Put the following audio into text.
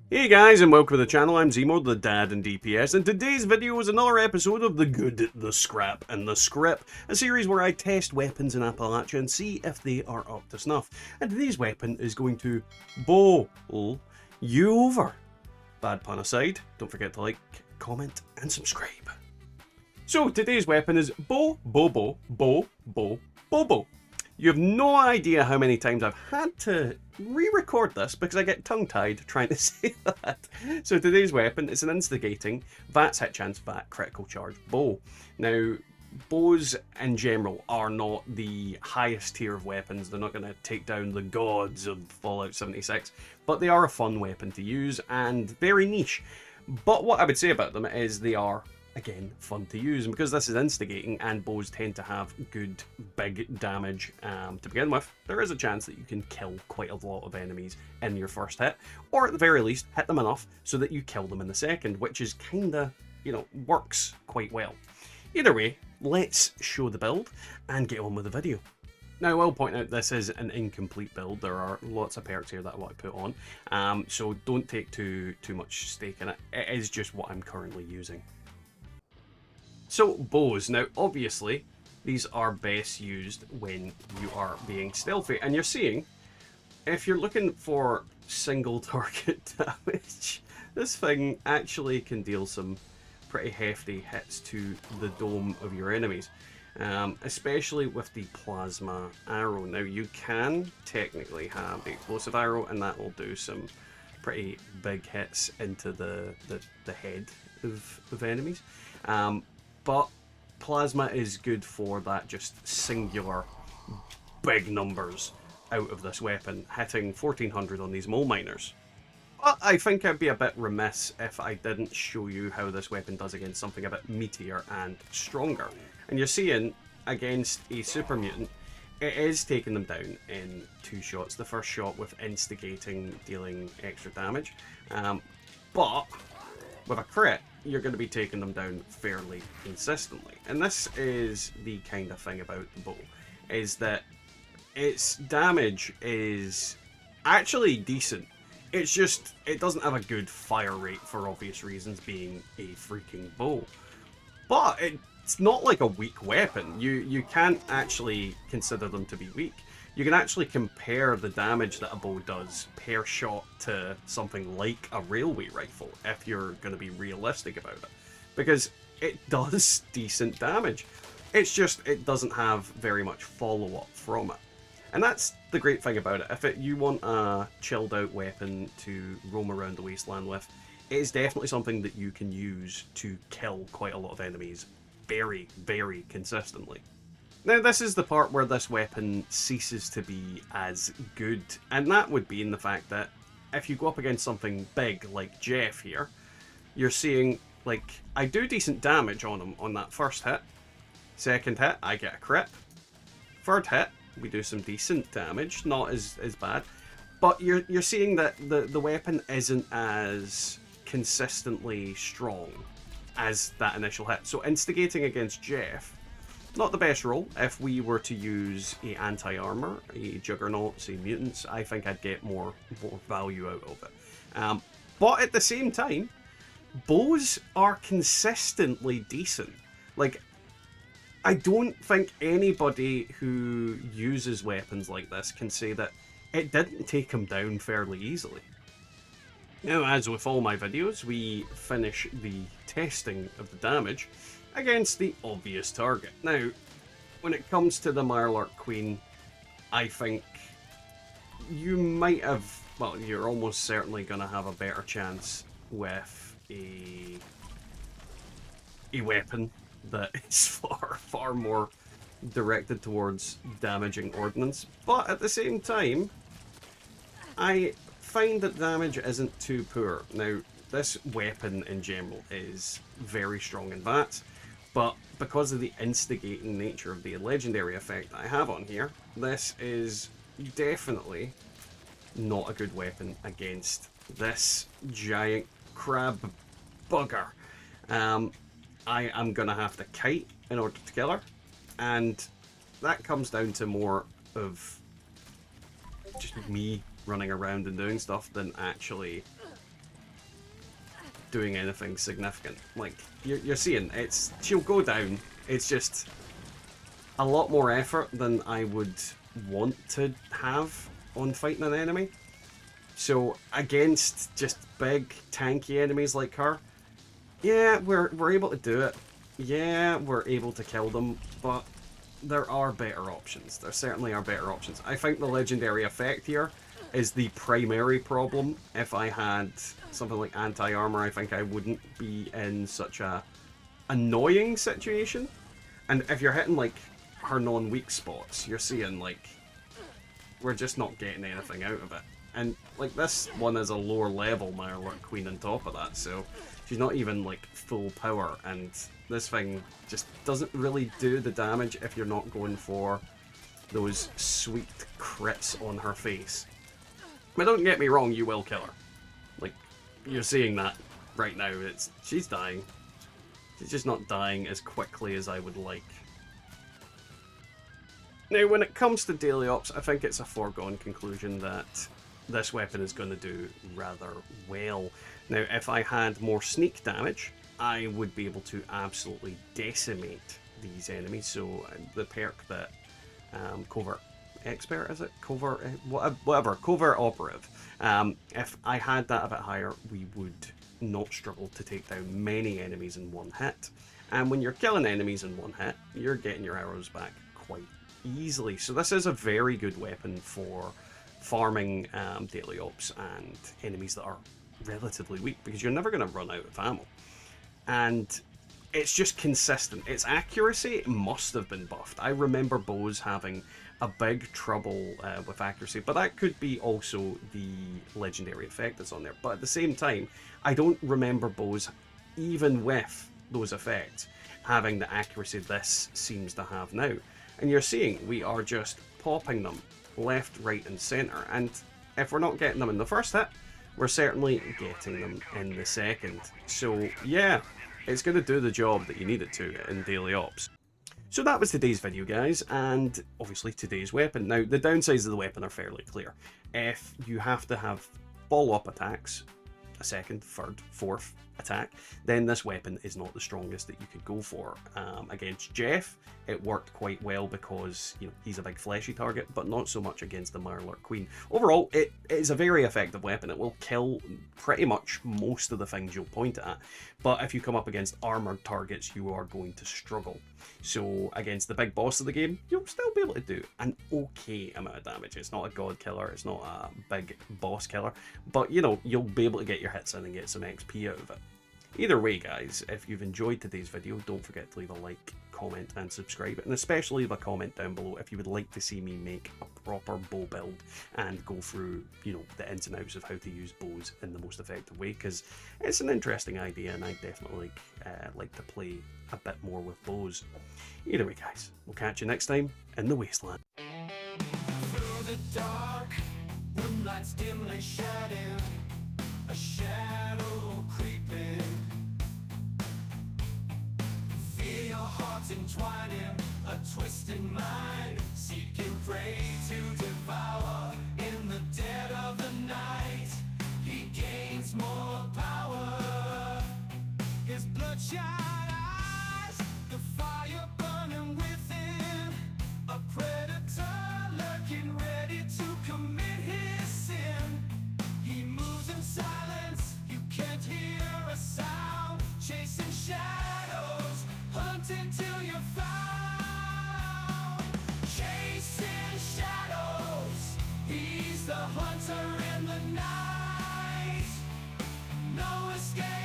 Hey guys, and welcome to the channel. I'm Zemo, the dad in DPS, and today's video is another episode of The Good, The Scrap, and The Script, a series where I test weapons in Appalachia and see if they are up to snuff. And today's weapon is going to bowl you over. Bad pun aside, don't forget to like, comment, and subscribe. So today's weapon is Bobo. You have no idea how many times I've had to re-record this because I get tongue-tied trying to say that. So today's weapon is an instigating VATS hit chance VAT critical charge bow. Now, bows in general are not the highest tier of weapons. They're not going to take down the gods of Fallout 76, but they are a fun weapon to use and very niche. But what I would say about them is they are, again, fun to use, and because this is instigating and bows tend to have good big damage to begin with, there is a chance that you can kill quite a lot of enemies in your first hit, or at the very least hit them enough so that you kill them in the second, which is kinda, works quite well. Either way, let's show the build and get on with the video. Now, I will point out this is an incomplete build. There are lots of perks here that I want to put on, so don't take too much stake in it. It is just what I'm currently using. So, bows. Now, obviously, these are best used when you are being stealthy. And you're seeing, if you're looking for single target damage, this thing actually can deal some pretty hefty hits to the dome of your enemies. Especially with the plasma arrow. Now, you can technically have the explosive arrow, and that will do some pretty big hits into the head of enemies. But plasma is good for that just singular big numbers out of this weapon, hitting 1400 on these mole miners. But I think I'd be a bit remiss if I didn't show you how this weapon does against something a bit meatier and stronger. And you're seeing, against a super mutant, it is taking them down in 2 shots. The first shot with instigating, dealing extra damage. But with a crit, you're going to be taking them down fairly consistently. And this is the kind of thing about the bow, is that its damage is actually decent. It's just, it doesn't have a good fire rate for obvious reasons, being a freaking bow. But it's not like a weak weapon. You can't actually consider them to be weak. You can actually compare the damage that a bow does per shot to something like a railway rifle, if you're going to be realistic about it. Because it does decent damage. It's just, it doesn't have very much follow-up from it. And that's the great thing about it. If you want a chilled out weapon to roam around the wasteland with, it is definitely something that you can use to kill quite a lot of enemies very, very consistently. Now, this is the part where this weapon ceases to be as good, and that would be in the fact that if you go up against something big like Jeff here, you're seeing, like, I do decent damage on him on that first hit. Second hit, I get a crit. Third hit, we do some decent damage, not as bad. But you're seeing that the weapon isn't as consistently strong as that initial hit. So instigating against Jeff, not the best roll. If we were to use a anti-armor, a juggernaut, say mutants, I think I'd get more value out of it. But at the same time, bows are consistently decent. Like, I don't think anybody who uses weapons like this can say that it didn't take him down fairly easily. Now, as with all my videos, we finish the testing of the damage against the obvious target. Now, when it comes to the Mirelurk Queen, I think you might have, well, you're almost certainly going to have a better chance with a weapon that is far more directed towards damaging ordnance. But at the same time, I find that damage isn't too poor. Now, this weapon in general is very strong in VATS, but because of the instigating nature of the legendary effect that I have on here, this is definitely not a good weapon against this giant crab bugger. I am going to have to kite in order to kill her, and that comes down to more of just me running around and doing stuff than actually doing anything significant. Like, you're seeing, she'll go down. It's just a lot more effort than I would want to have on fighting an enemy. So against just big tanky enemies like her, yeah, we're able to do it. Yeah, we're able to kill them, but there are better options. There certainly are better options. I think the legendary effect here is the primary problem. If I had something like anti-armor, I think I wouldn't be in such a annoying situation. And if you're hitting like her non-weak spots, you're seeing like we're just not getting anything out of it. And like this one is a lower level Mirelurk Queen on top of that, so she's not even like full power, and this thing just doesn't really do the damage if you're not going for those sweet crits on her face. But don't get me wrong, you will kill her. Like, you're seeing that right now. She's dying. She's just not dying as quickly as I would like. Now, when it comes to daily ops, I think it's a foregone conclusion that this weapon is going to do rather well. Now, if I had more sneak damage, I would be able to absolutely decimate these enemies. So the perk that Covert Expert, is it? Covert, whatever, Covert Operative. If I had that a bit higher, we would not struggle to take down many enemies in one hit. And when you're killing enemies in one hit, you're getting your arrows back quite easily. So this is a very good weapon for farming daily ops and enemies that are relatively weak, because you're never going to run out of ammo. And it's just consistent. Its accuracy must have been buffed. I remember bows having a big trouble with accuracy, but that could be also the legendary effect that's on there. But at the same time, I don't remember bows, even with those effects, having the accuracy this seems to have now. And you're seeing we are just popping them left, right and centre, and if we're not getting them in the first hit, we're certainly getting them in the second. So yeah, it's going to do the job that you need it to in daily ops. So that was today's video, guys, and obviously today's weapon. Now, the downsides of the weapon are fairly clear. If you have to have follow-up attacks, a second, third, fourth attack, then this weapon is not the strongest that you could go for. Against Jeff, it worked quite well because, you know, he's a big fleshy target, but not so much against the Mirelurk Queen. Overall, it is a very effective weapon. It will kill pretty much most of the things you'll point it at, but if you come up against armored targets, you are going to struggle. So against the big boss of the game, you'll still be able to do an okay amount of damage. It's not a god killer, it's not a big boss killer, but you know, you'll be able to get your hits in and get some XP out of it. Either way, guys, if you've enjoyed today's video, don't forget to leave a like, comment and subscribe, and especially leave a comment down below if you would like to see me make a proper bow build and go through, you know, the ins and outs of how to use bows in the most effective way, because it's an interesting idea and I definitely like to play a bit more with bows. Either way, guys, we'll catch you next time in the wasteland. Through the dark, moonlight's dimly shedding, a shadow creeping. Feel your hearts entwining, a twisted mind, seeking prey to devour. In the dead of the night, he gains more power. His bloodshot eyes, the fire burning within, a predator lurking ready to commit his sin. He moves in silence, you can't hear a sound, chasing shadows, hunting till you're found. Chasing shadows, he's the hunter in the night. No escape.